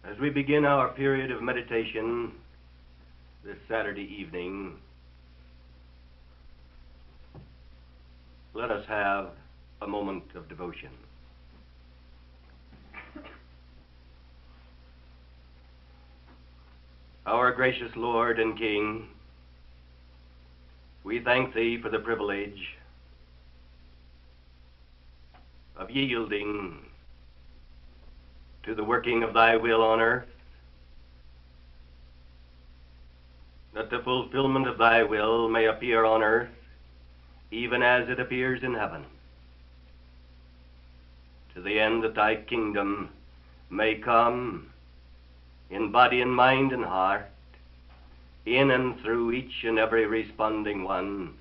As we begin our period of meditation this Saturday evening, let us have a moment of devotion. Our gracious Lord and King, we thank Thee for the privilege of yielding to the working of Thy will on earth, that the fulfillment of Thy will may appear on earth even as it appears in heaven, to the end that Thy kingdom may come in body and mind and heart, in and through each and every responding one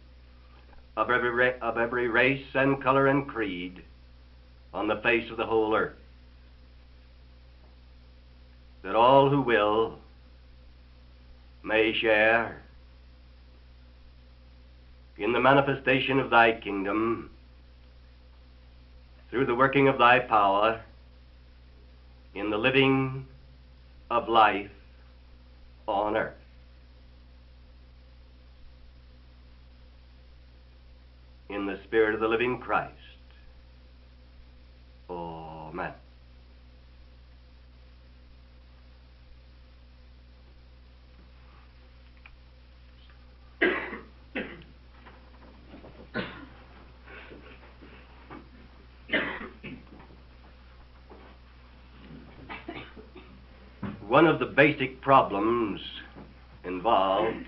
of every race and color and creed on the face of the whole earth, that all who will may share in the manifestation of Thy kingdom through the working of Thy power in the living of life on earth. In the Spirit of the living Christ. Amen. One of the basic problems involved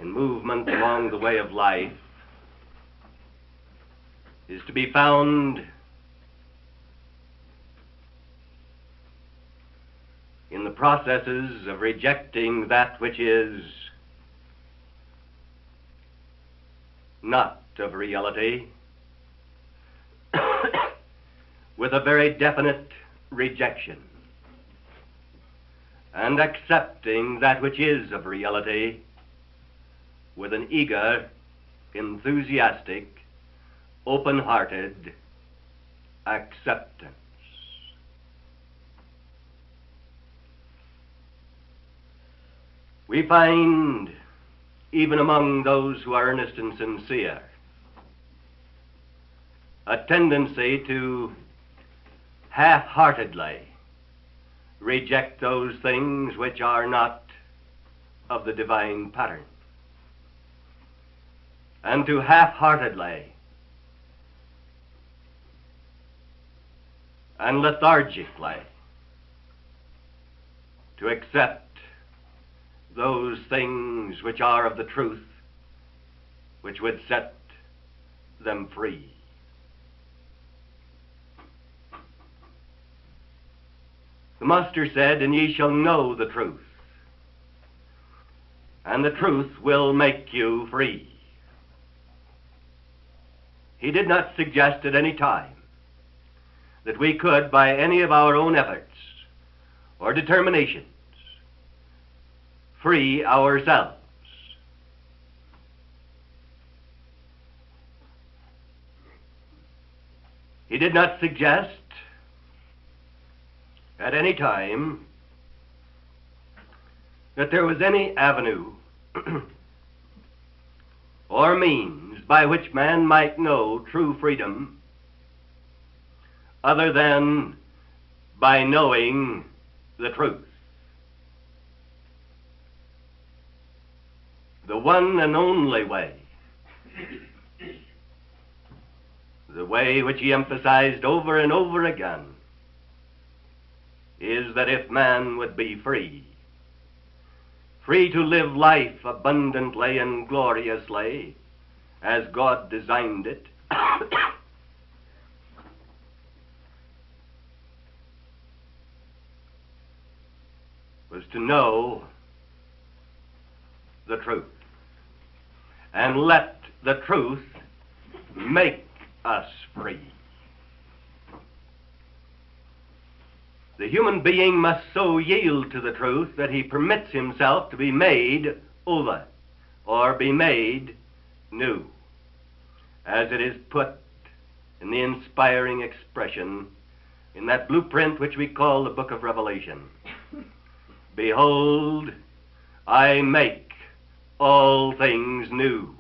in movement along the way of life is to be found in the processes of rejecting that which is not of reality with a very definite rejection, and accepting that which is of reality with an eager, enthusiastic, open-hearted acceptance. We find, even among those who are earnest and sincere, a tendency to half-heartedly reject those things which are not of the divine pattern, and to half-heartedly and lethargically to accept those things which are of the truth, which would set them free. The Master said, "And ye shall know the truth, and the truth will make you free." He did not suggest at any time that we could, by any of our own efforts or determinations, free ourselves. He did not suggest at any time that there was any avenue or means by which man might know true freedom other than by knowing the truth. The one and only way, the way which he emphasized over and over again, is that if man would be free, free to live life abundantly and gloriously as God designed it, was to know the truth and let the truth make us free. The human being must so yield to the truth that he permits himself to be made over or be made new, as it is put in the inspiring expression in that blueprint which we call the book of Revelation. Behold, I make all things new.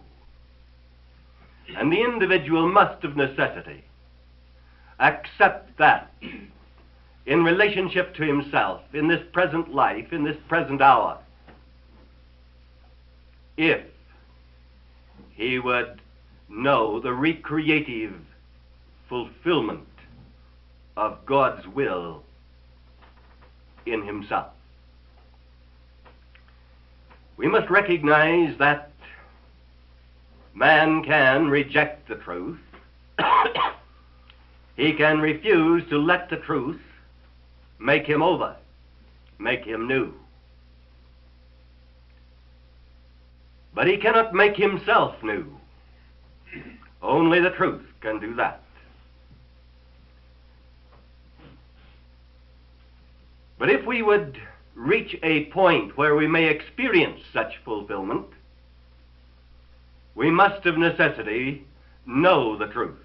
And the individual must of necessity accept that in relationship to himself, in this present life, in this present hour, if he would know the recreative fulfillment of God's will in himself. We must recognize that man can reject the truth. He can refuse to let the truth make him over, make him new. But he cannot make himself new. Only the truth can do that. But if we would reach a point where we may experience such fulfillment, we must of necessity know the truth.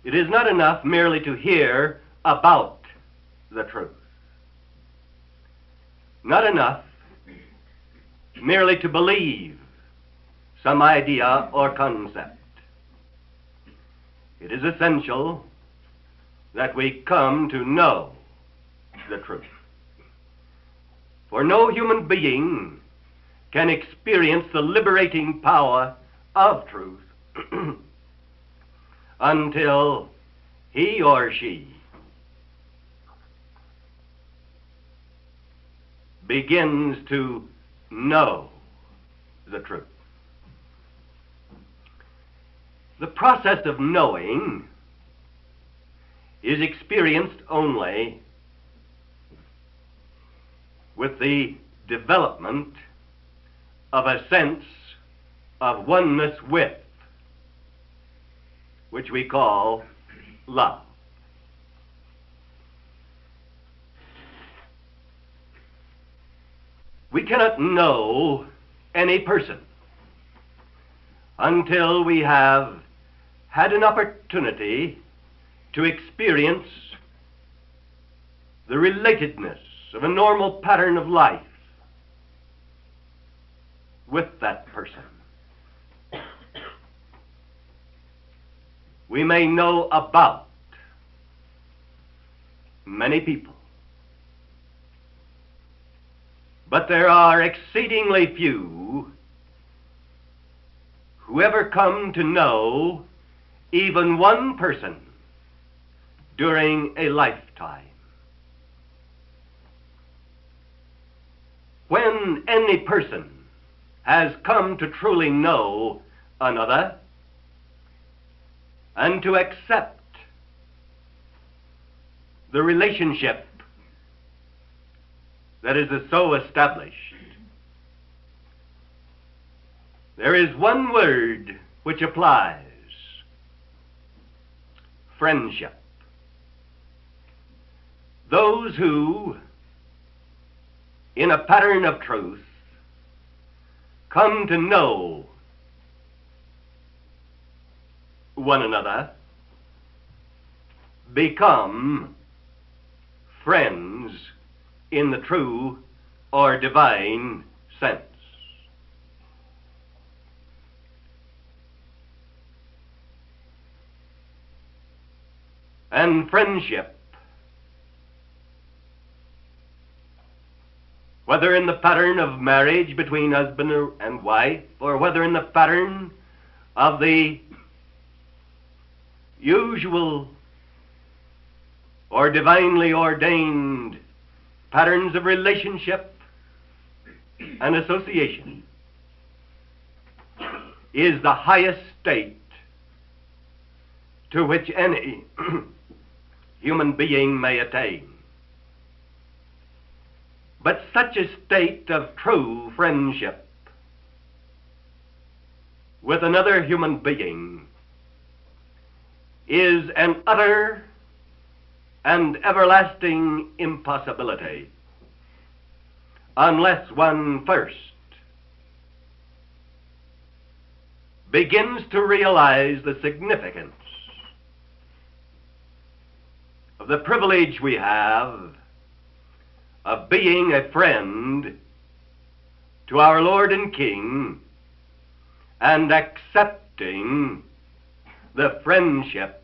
It is not enough merely to hear about the truth. Not enough merely to believe some idea or concept. It is essential that we come to know the truth. For no human being can experience the liberating power of truth until he or she begins to know the truth. The process of knowing is experienced only with the development of a sense of oneness with, which we call love. We cannot know any person until we have had an opportunity to experience the relatedness of a normal pattern of life with that person. We may know about many people, but there are exceedingly few who ever come to know even one person during a lifetime. When any person has come to truly know another and to accept the relationship that is so established, there is one word which applies: friendship. Those who, in a pattern of truth, come to know one another, become friends in the true or divine sense. And friendship, whether in the pattern of marriage between husband and wife, or whether in the pattern of the usual or divinely ordained patterns of relationship and association, is the highest state to which any human being may attain. But such a state of true friendship with another human being is an utter and everlasting impossibility unless one first begins to realize the significance of the privilege we have of being a friend to our Lord and King and accepting the friendship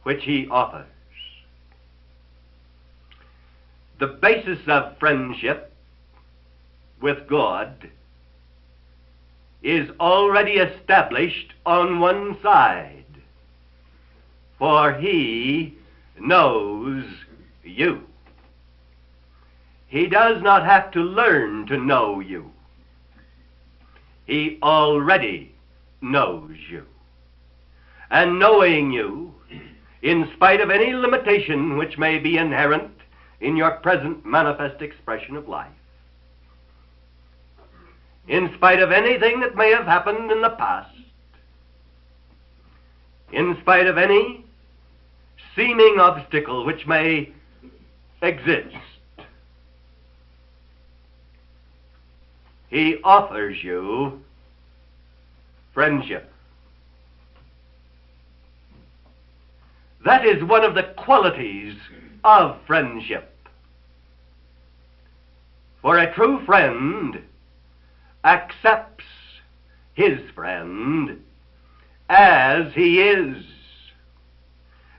which he offers. The basis of friendship with God is already established on one side, for he knows you. He does not have to learn to know you. He already knows you. And knowing you, in spite of any limitation which may be inherent in your present manifest expression of life, in spite of anything that may have happened in the past, in spite of any seeming obstacle which may exist, he offers you friendship. That is one of the qualities of friendship. For a true friend accepts his friend as he is,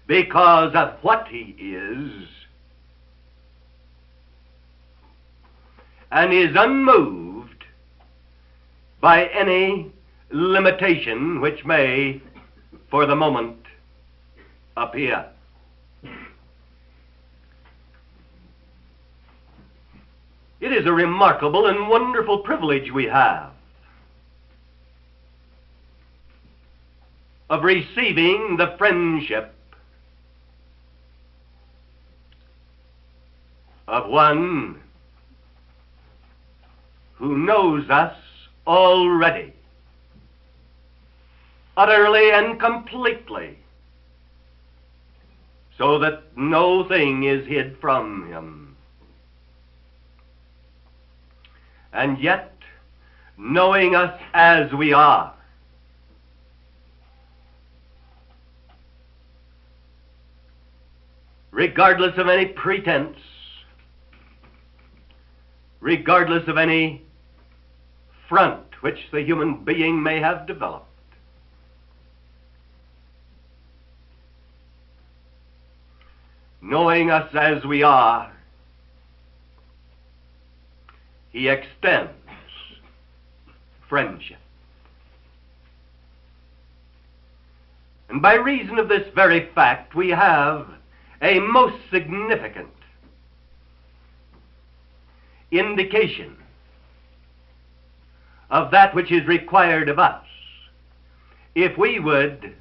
because of what he is, and is unmoved by any limitation which may, for the moment, appear. It is a remarkable and wonderful privilege we have of receiving the friendship of one who knows us already, utterly and completely, so that no thing is hid from him. And yet, knowing us as we are, regardless of any pretense, regardless of any front which the human being may have developed, knowing us as we are, he extends friendship. And by reason of this very fact, we have a most significant indication of that which is required of us if we would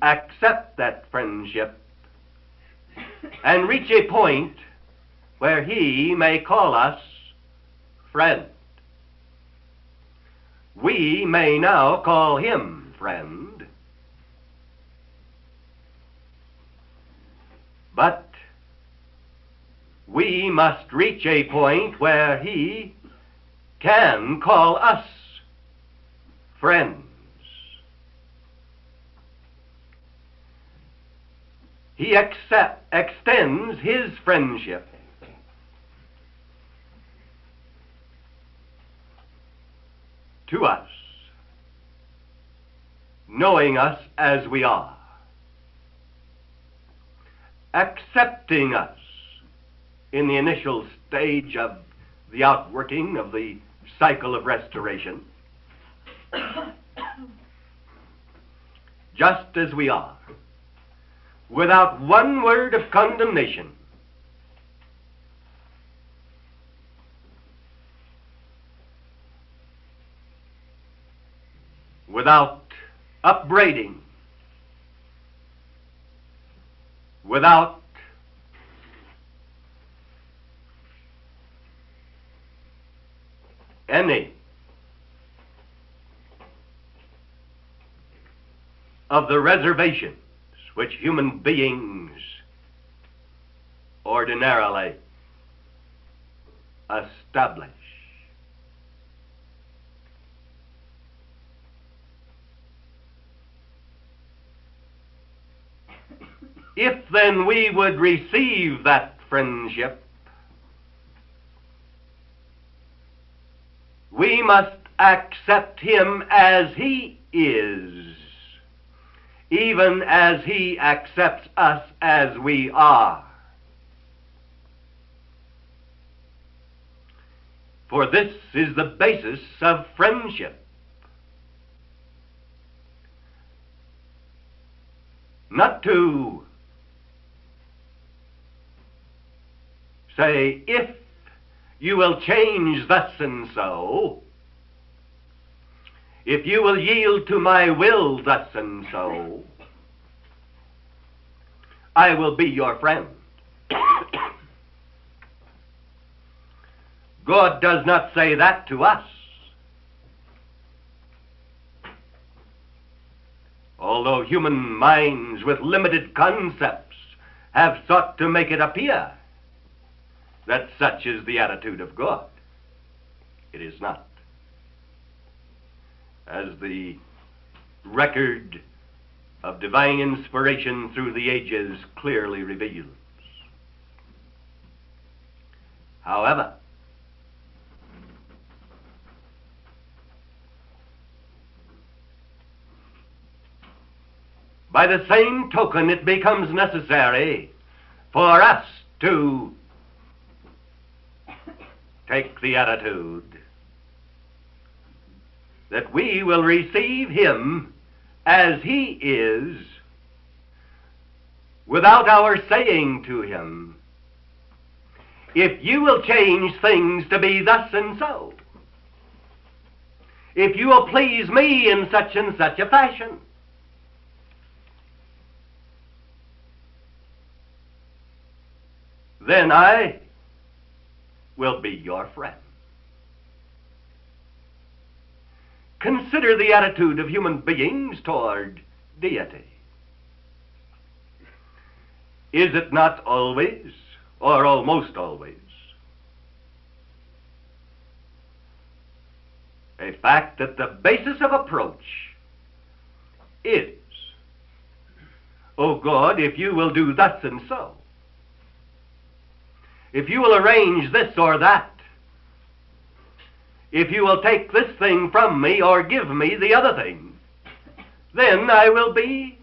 accept that friendship and reach a point where he may call us friend. We may now call him friend, but we must reach a point where he can call us friends. He extends his friendship to us, knowing us as we are, accepting us in the initial stage of the outworking of the cycle of restoration, just as we are, without one word of condemnation, without upbraiding, without any of the reservations which human beings ordinarily establish. If then we would receive that friendship, we must accept him as he is, even as he accepts us as we are. For this is the basis of friendship. Not to say, if you will change thus and so, if you will yield to my will thus and so, I will be your friend. God does not say that to us. Although human minds with limited concepts have sought to make it appear that such is the attitude of God, it is not. As the record of divine inspiration through the ages clearly reveals. However, by the same token, it becomes necessary for us to take the attitude that we will receive him as he is, without our saying to him, if you will change things to be thus and so, if you will please me in such and such a fashion, then I will be your friend. Consider the attitude of human beings toward deity. Is it not always, or almost always, a fact that the basis of approach is, oh God, if you will do thus and so, if you will arrange this or that, if you will take this thing from me or give me the other thing, then I will be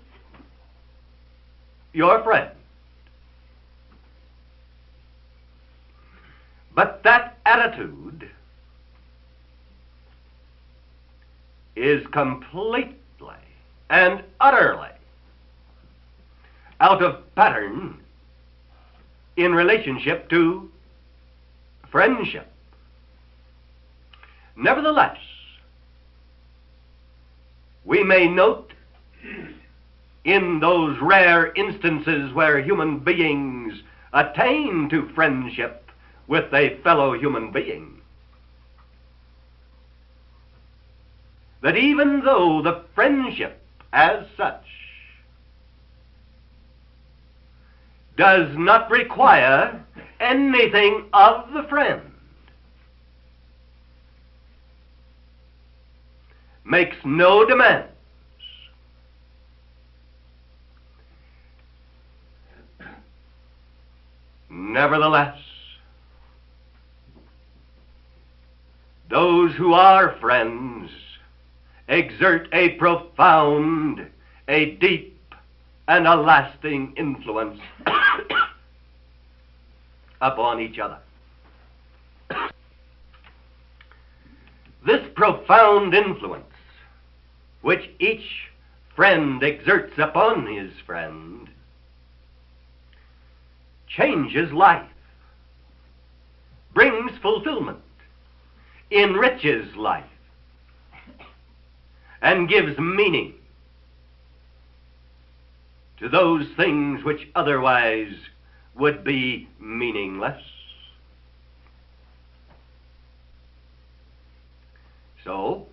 your friend. But that attitude is completely and utterly out of pattern in relationship to friendship. Nevertheless, we may note in those rare instances where human beings attain to friendship with a fellow human being, that even though the friendship as such does not require anything of the friend, makes no demands, nevertheless, those who are friends exert a profound, a deep, and a lasting influence upon each other. This profound influence which each friend exerts upon his friend changes life, brings fulfillment, enriches life, and gives meaning to those things which otherwise would be meaningless. So,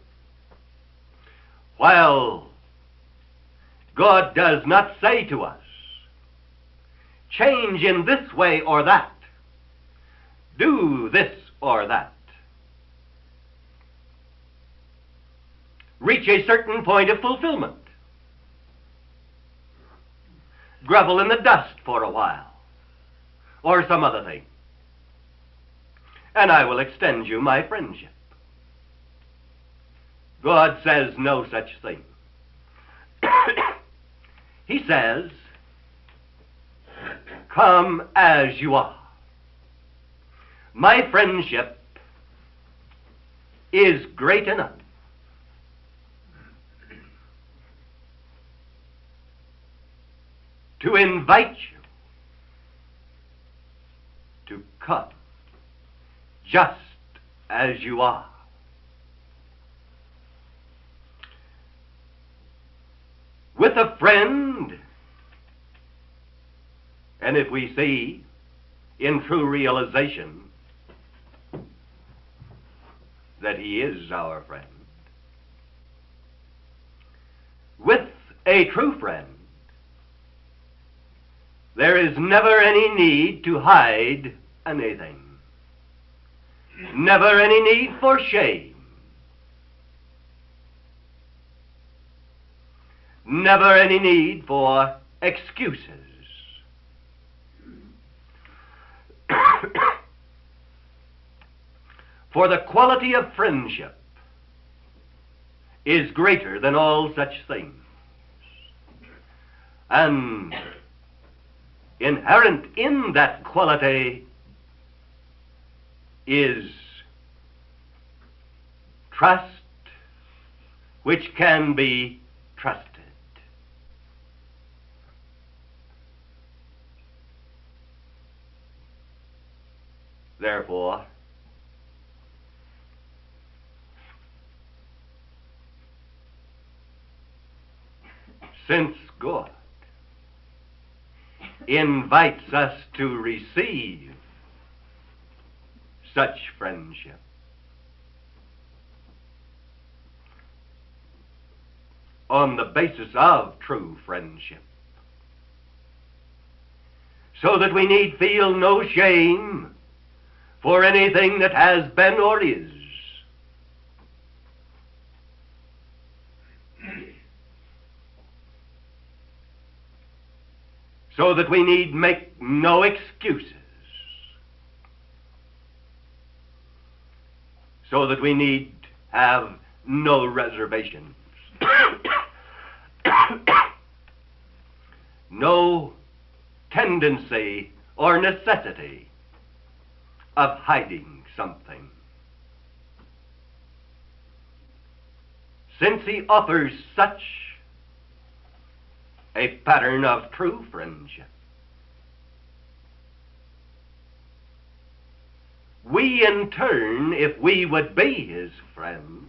while God does not say to us, change in this way or that, do this or that, reach a certain point of fulfillment, grovel in the dust for a while, or some other thing, and I will extend you my friendship. God says no such thing. He says, come as you are. My friendship is great enough to invite you to come just as you are. With a friend, and if we see in true realization that he is our friend, with a true friend, there is never any need to hide anything, never any need for shame, never any need for excuses. For the quality of friendship is greater than all such things. And inherent in that quality is trust, which can be trusted. Therefore, since God invites us to receive such friendship, on the basis of true friendship, so that we need feel no shame for anything that has been or is, so that we need make no excuses, so that we need have no reservations, no tendency or necessity of hiding something. Since he offers such a pattern of true friendship, we in turn, if we would be his friend,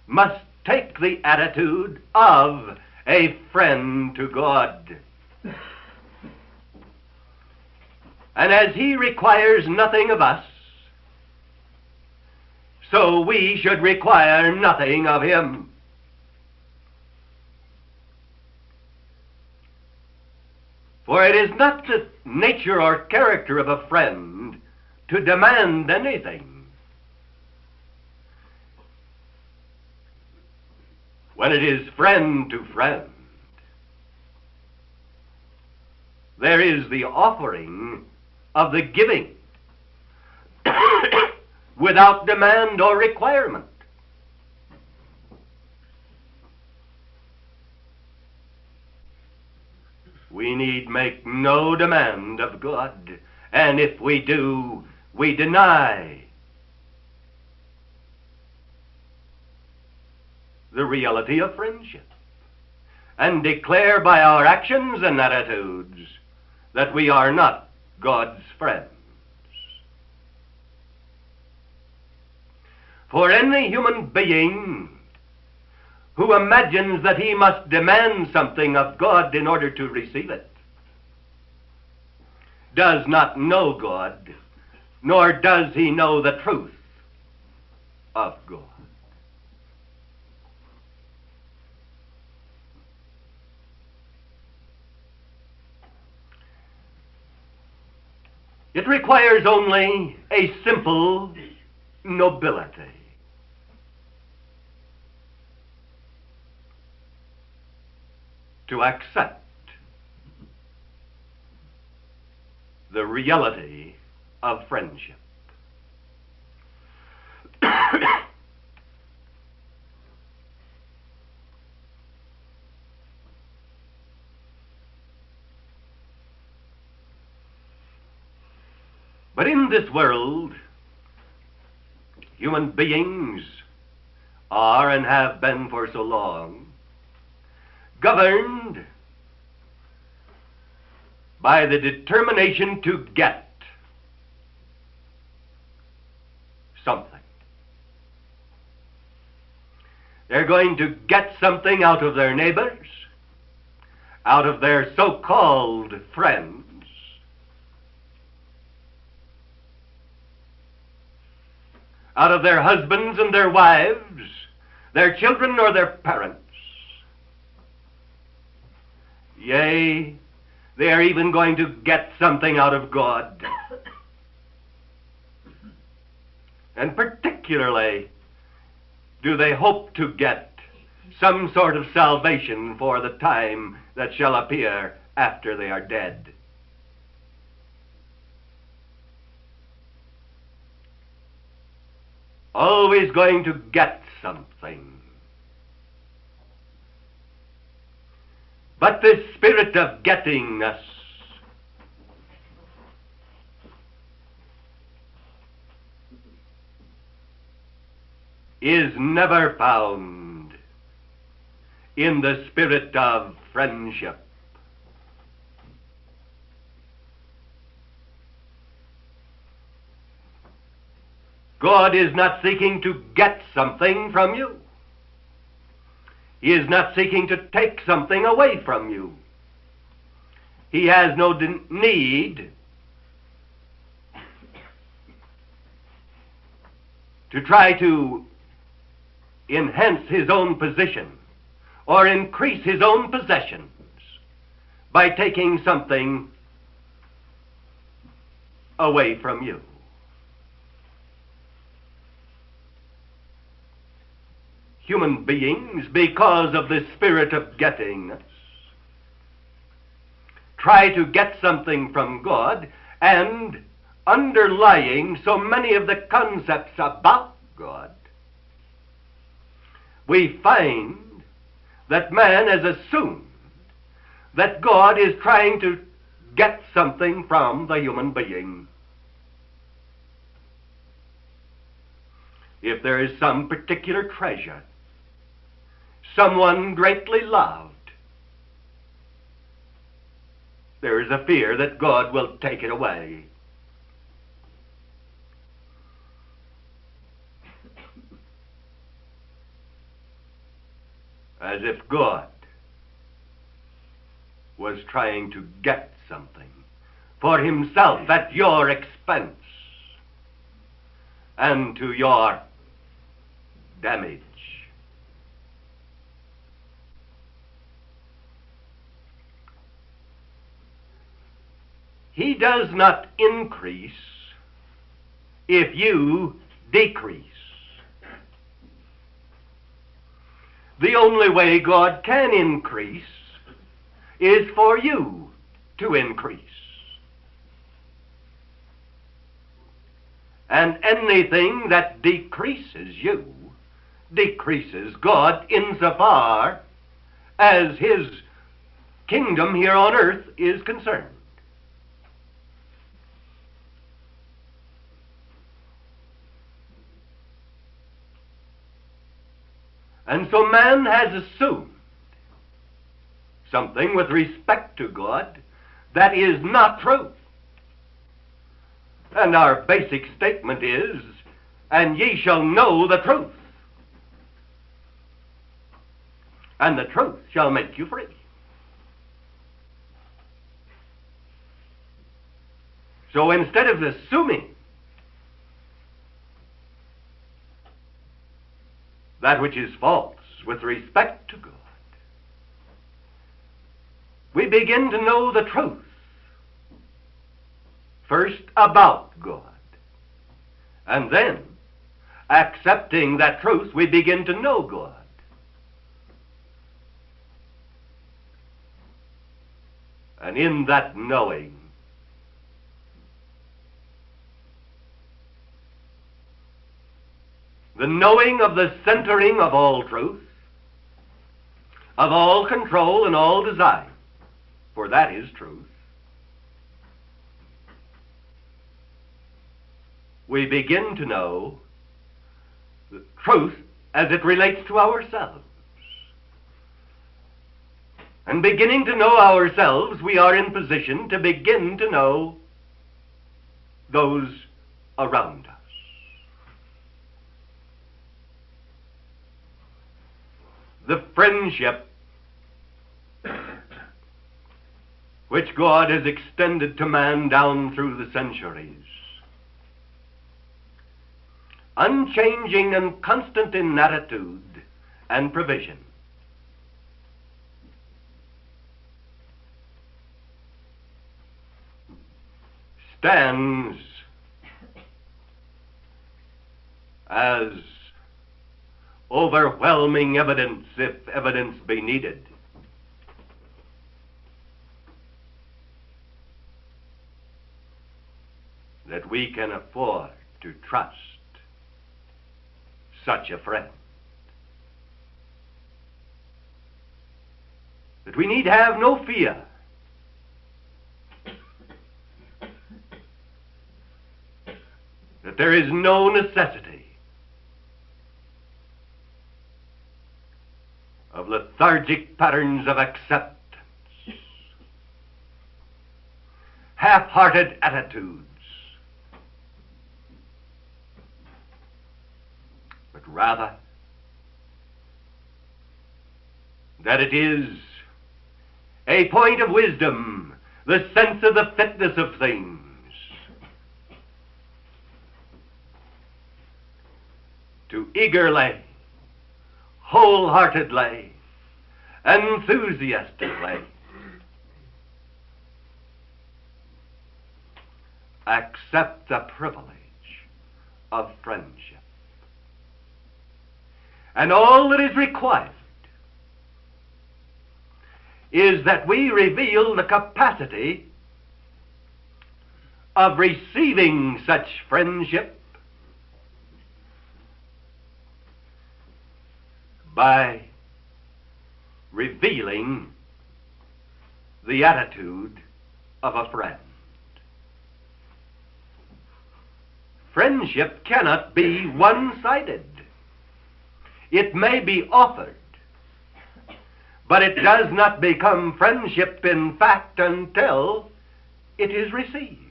must take the attitude of a friend to God. And as he requires nothing of us, so we should require nothing of him. For it is not the nature or character of a friend to demand anything. When it is friend to friend, there is the offering of the giving without demand or requirement. We need make no demand of God, and if we do, we deny the reality of friendship and declare by our actions and attitudes that we are not God's friends. For any human being who imagines that he must demand something of God in order to receive it does not know God, nor does he know the truth of God. It requires only a simple nobility to accept the reality of friendship. But in this world, human beings are and have been for so long governed by the determination to get something. They're going to get something out of their neighbors, out of their so-called friends, out of their husbands and their wives, their children or their parents. Yea, they are even going to get something out of God. And particularly, do they hope to get some sort of salvation for the time that shall appear after they are dead. Always going to get something. But this spirit of gettingness is never found in the spirit of friendship. God is not seeking to get something from you. He is not seeking to take something away from you. He has no need to try to enhance his own position or increase his own possessions by taking something away from you. Human beings, because of the spirit of gettingness, try to get something from God, and underlying so many of the concepts about God, we find that man has assumed that God is trying to get something from the human being. If there is some particular treasure, someone greatly loved, there is a fear that God will take it away. As if God was trying to get something for himself at your expense and to your damage. He does not increase if you decrease. The only way God can increase is for you to increase. And anything that decreases you decreases God insofar as his kingdom here on earth is concerned. And so man has assumed something with respect to God that is not true. And our basic statement is, and ye shall know the truth, and the truth shall make you free. So instead of assuming that which is false with respect to God, we begin to know the truth. First about God. And then, accepting that truth, we begin to know God. And in that knowing, the knowing of the centering of all truth, of all control and all design, for that is truth, we begin to know the truth as it relates to ourselves. And beginning to know ourselves, we are in position to begin to know those around us. The friendship which God has extended to man down through the centuries, unchanging and constant in attitude and provision, stands as overwhelming evidence, if evidence be needed, that we can afford to trust such a friend. That we need have no fear that there is no necessity of lethargic patterns of acceptance, half-hearted attitudes, but rather that it is a point of wisdom, the sense of the fitness of things, to eagerly, wholeheartedly, enthusiastically accept the privilege of friendship. And all that is required is that we reveal the capacity of receiving such friendship by revealing the attitude of a friend. Friendship cannot be one-sided. It may be offered, but it does not become friendship in fact until it is received.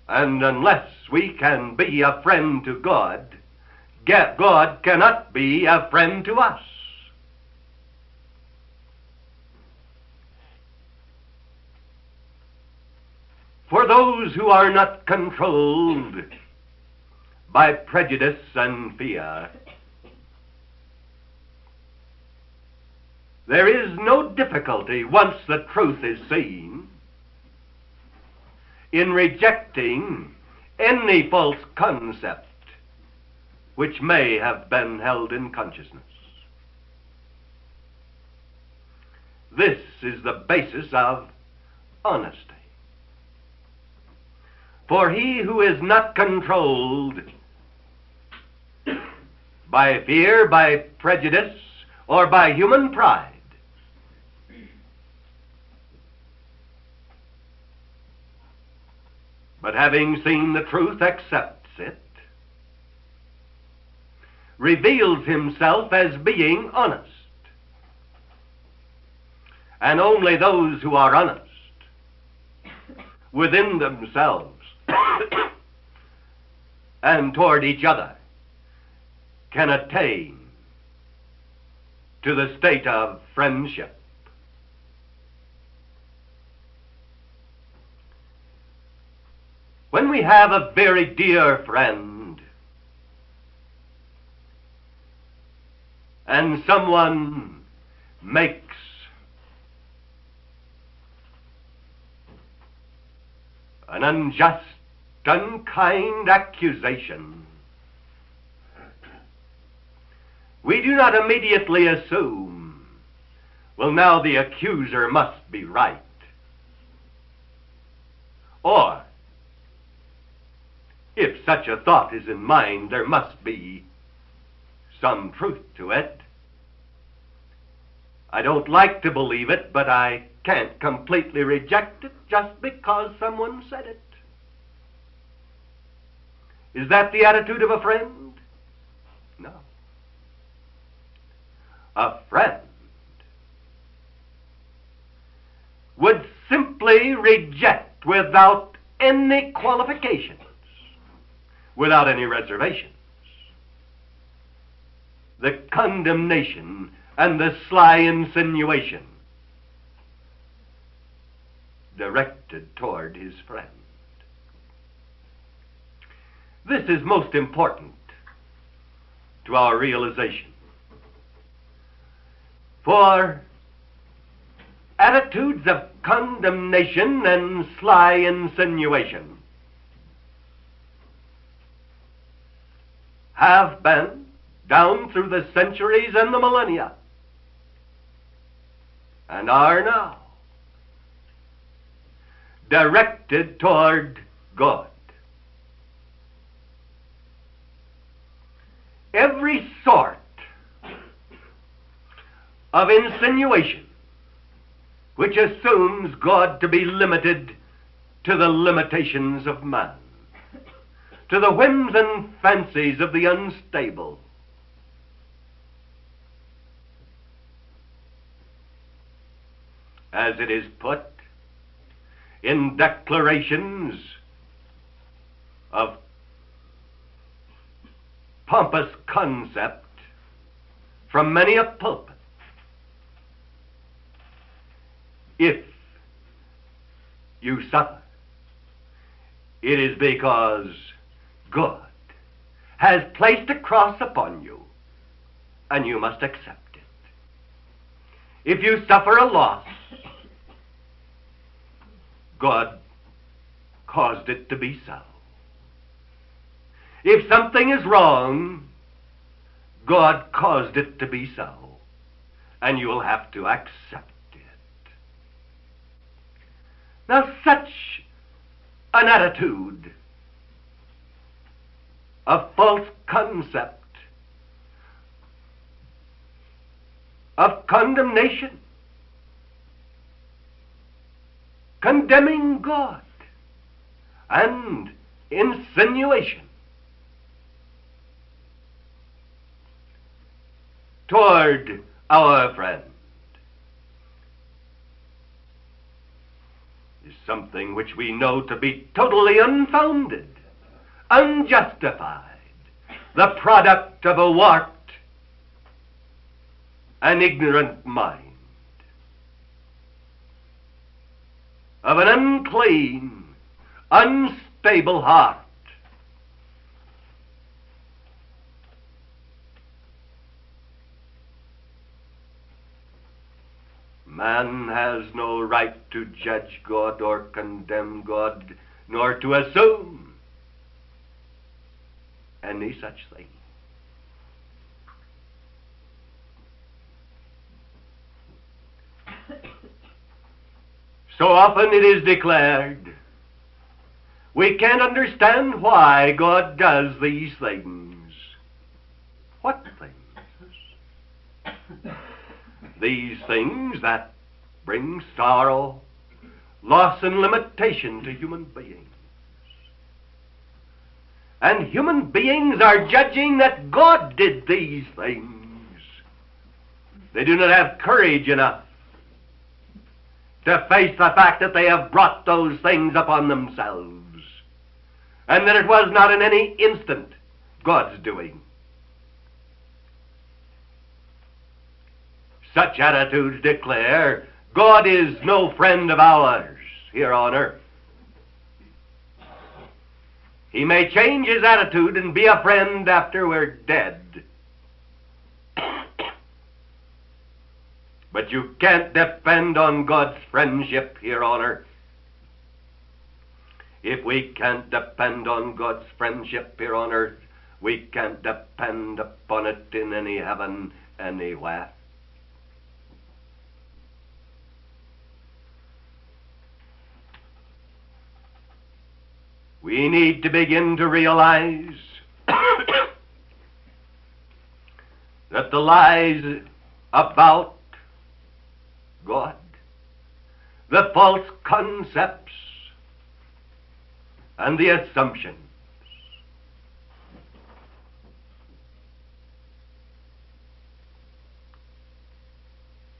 And unless we can be a friend to God, God cannot be a friend to us. For those who are not controlled by prejudice and fear, there is no difficulty, once the truth is seen, in rejecting any false concept which may have been held in consciousness. This is the basis of honesty. For he who is not controlled by fear, by prejudice, or by human pride, but having seen the truth, accepts it, reveals himself as being honest. And only those who are honest within themselves and toward each other can attain to the state of friendship. When we have a very dear friend and someone makes an unjust, unkind accusation, we do not immediately assume, well, now the accuser must be right. Or If such a thought is in mind, there must be some truth to it. I don't like to believe it, but I can't completely reject it just because someone said it. Is that the attitude of a friend? No. A friend would simply reject without any qualifications, without any reservations, the condemnation and the sly insinuation directed toward his friend. This is most important to our realization. For attitudes of condemnation and sly insinuation have been, down through the centuries and the millennia, and are now, directed toward God. Every sort of insinuation which assumes God to be limited to the limitations of man, to the whims and fancies of the unstable, as it is put in declarations of pompous concept from many a pulpit. If you suffer, it is because God has placed a cross upon you, and you must accept it. If you suffer a loss, God caused it to be so. If something is wrong, God caused it to be so, and you will have to accept it. Now, such an attitude of false concept, of condemnation, condemning God, and insinuation toward our friend is something which we know to be totally unfounded, unjustified, the product of a warped and ignorant mind, of an unclean, unstable heart. Man has no right to judge God or condemn God, nor to assume any such thing. So often it is declared, we can't understand why God does these things. What things? These things that bring sorrow, loss, and limitation to human beings. And human beings are judging that God did these things. They do not have courage enough to face the fact that they have brought those things upon themselves, and that it was not in any instant God's doing. Such attitudes declare God is no friend of ours here on earth. He may change his attitude and be a friend after we're dead. But you can't depend on God's friendship here on earth. If we can't depend on God's friendship here on earth, we can't depend upon it in any heaven anywhere. we need to begin to realize that the lies about God, the false concepts, and the assumptions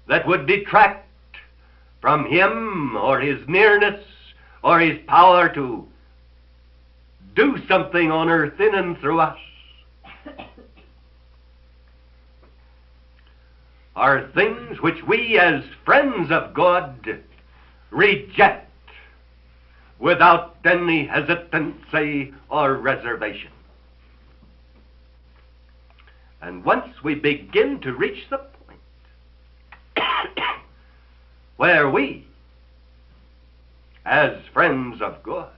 that would detract from him or his nearness or his power to do something on earth in and through us are things which we as friends of God reject without any hesitancy or reservation. And once we begin to reach the point where we, as friends of God,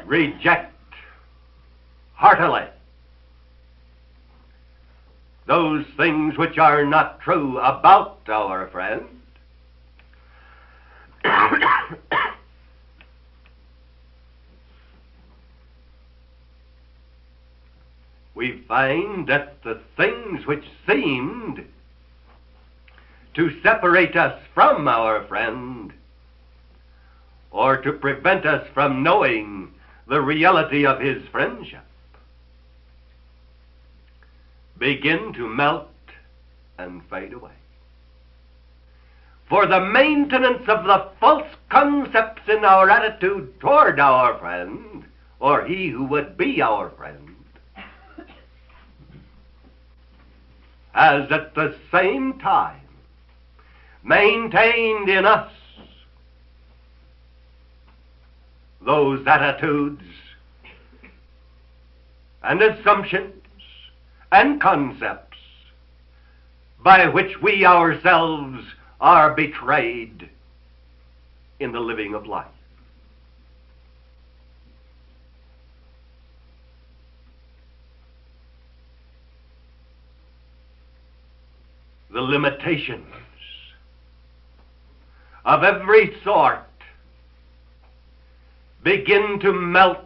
reject heartily those things which are not true about our friend, we find that the things which seemed to separate us from our friend or to prevent us from knowing the reality of his friendship begin to melt and fade away. For the maintenance of the false concepts in our attitude toward our friend, or he who would be our friend, has at the same time maintained in us those attitudes and assumptions and concepts by which we ourselves are betrayed in the living of life. The limitations of every sort begin to melt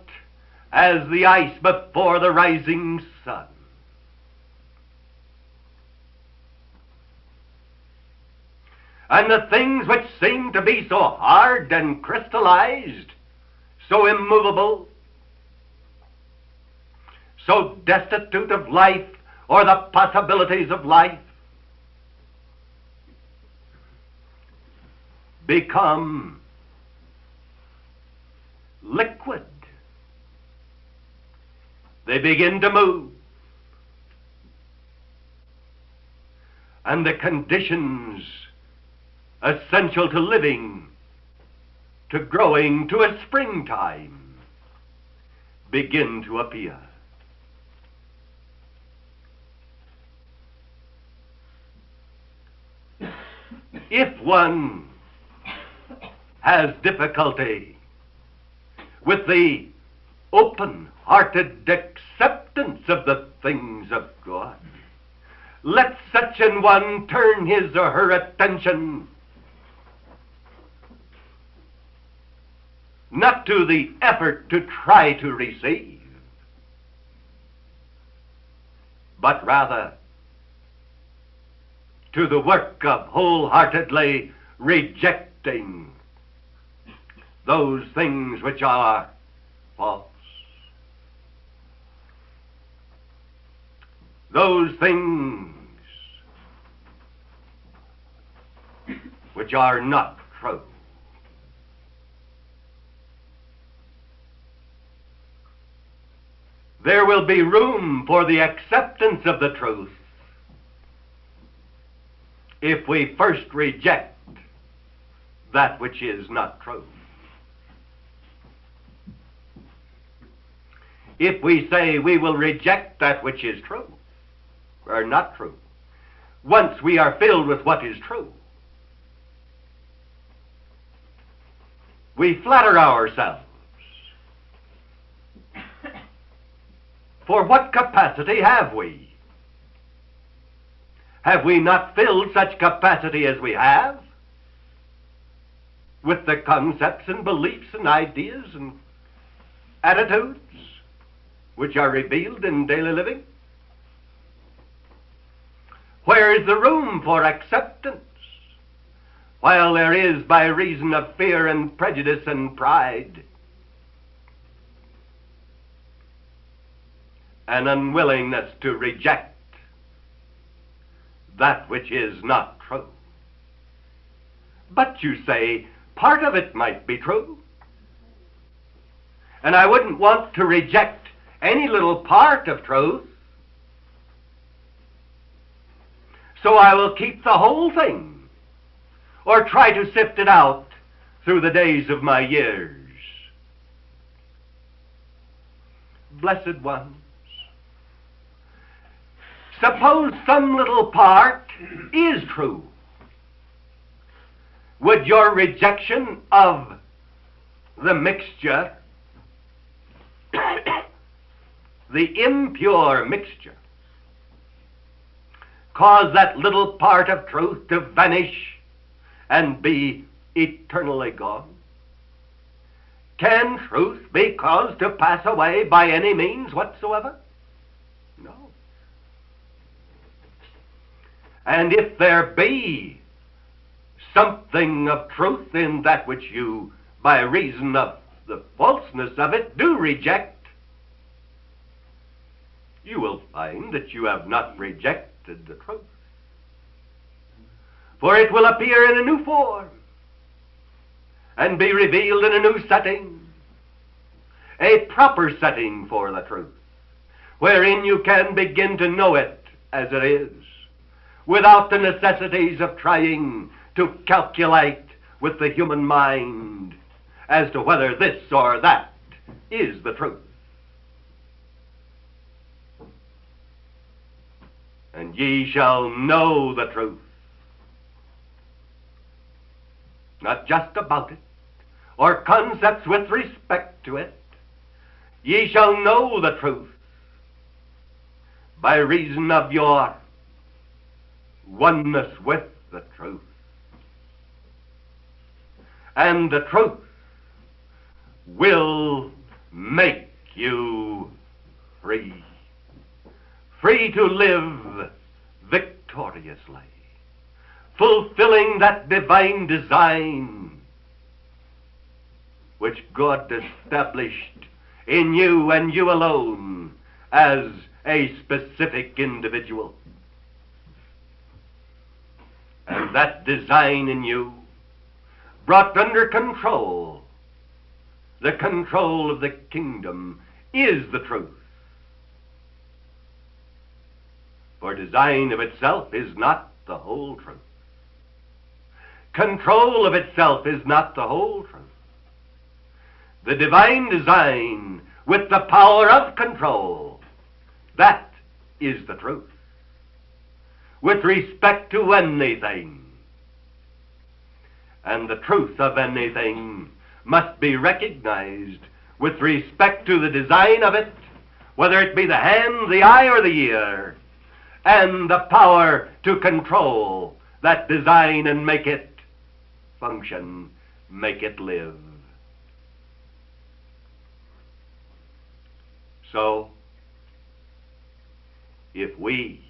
as the ice before the rising sun. And the things which seem to be so hard and crystallized, so immovable, so destitute of life or the possibilities of life, become liquid. They begin to move. And the conditions essential to living, to growing, to a springtime, begin to appear. If one has difficulty with the open-hearted acceptance of the things of God, let such an one turn his or her attention not to the effort to try to receive, but rather to the work of wholeheartedly rejecting those things which are false, those things which are not true. There will be room for the acceptance of the truth if we first reject that which is not true. If we say we will reject that which is true, or not true, once we are filled with what is true, we flatter ourselves. For what capacity have we? Have we not filled such capacity as we have? with the concepts and beliefs and ideas and attitudes which are revealed in daily living? Where is the room for acceptance, while there is, by reason of fear and prejudice and pride, an unwillingness to reject that which is not true? But you say, part of it might be true. And I wouldn't want to reject any little part of truth, so I will keep the whole thing, or try to sift it out through the days of my years. Blessed ones, suppose some little part is true. Would your rejection of the mixture, the impure mixture, cause that little part of truth to vanish and be eternally gone? Can truth be caused to pass away by any means whatsoever? No. And if there be something of truth in that which you, by reason of the falseness of it, do reject, you will find that you have not rejected the truth. For it will appear in a new form and be revealed in a new setting, a proper setting for the truth, wherein you can begin to know it as it is, without the necessities of trying to calculate with the human mind as to whether this or that is the truth. And ye shall know the truth, not just about it, or concepts with respect to it. Ye shall know the truth by reason of your oneness with the truth. And the truth will make you free. Free to live victoriously, fulfilling that divine design which God established in you and you alone as a specific individual. And that design in you brought under control, the control of the kingdom, is the truth. For design of itself is not the whole truth. Control of itself is not the whole truth. The divine design with the power of control, that is the truth. With respect to anything. And the truth of anything must be recognized with respect to the design of it, whether it be the hand, the eye, or the ear, and the power to control that design and make it function, make it live. So, if we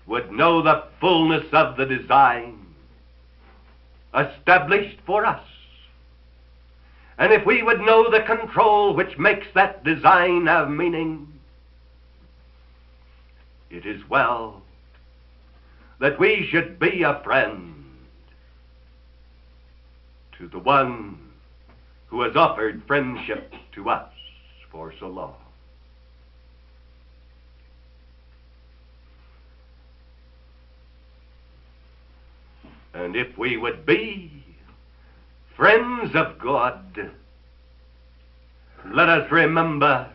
would know the fullness of the design established for us, and if we would know the control which makes that design have meaning, it is well that we should be a friend to the one who has offered friendship to us for so long. And if we would be friends of God, let us remember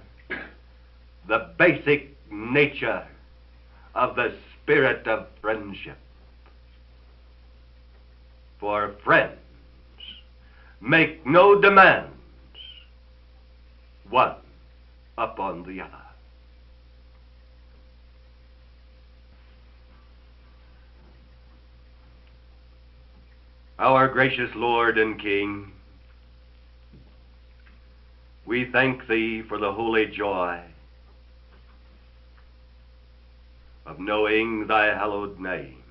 the basic nature of the spirit of friendship. For friends make no demands one upon the other. Our gracious Lord and King, we thank Thee for the holy joy of knowing Thy hallowed name.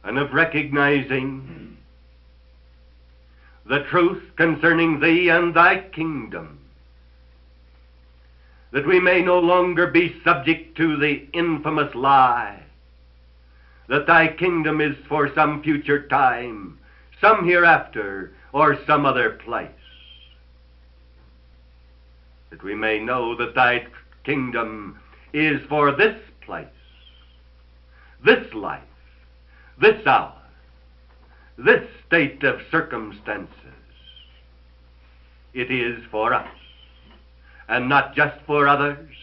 And of recognizing the truth concerning Thee and Thy kingdom, that we may no longer be subject to the infamous lie that Thy kingdom is for some future time, some hereafter, or some other place. That we may know that Thy kingdom is for this place, this life, this hour, this state of circumstances. It is for us, and not just for others,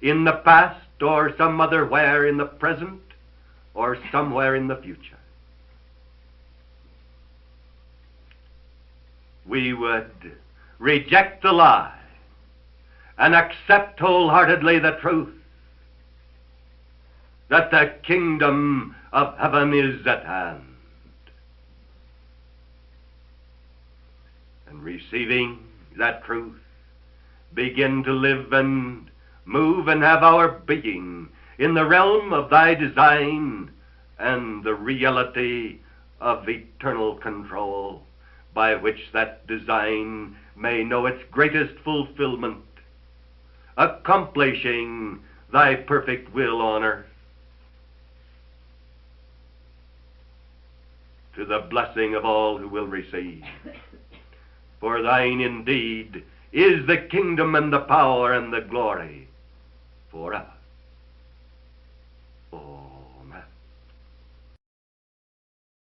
in the past or some other where in the present or somewhere in the future. We would reject the lie and accept wholeheartedly the truth that the kingdom of heaven is at hand. And receiving that truth, begin to live and move and have our being in the realm of Thy design and the reality of eternal control, by which that design may know its greatest fulfillment, accomplishing Thy perfect will on earth, to the blessing of all who will receive. For Thine indeed is the kingdom and the power and the glory forever.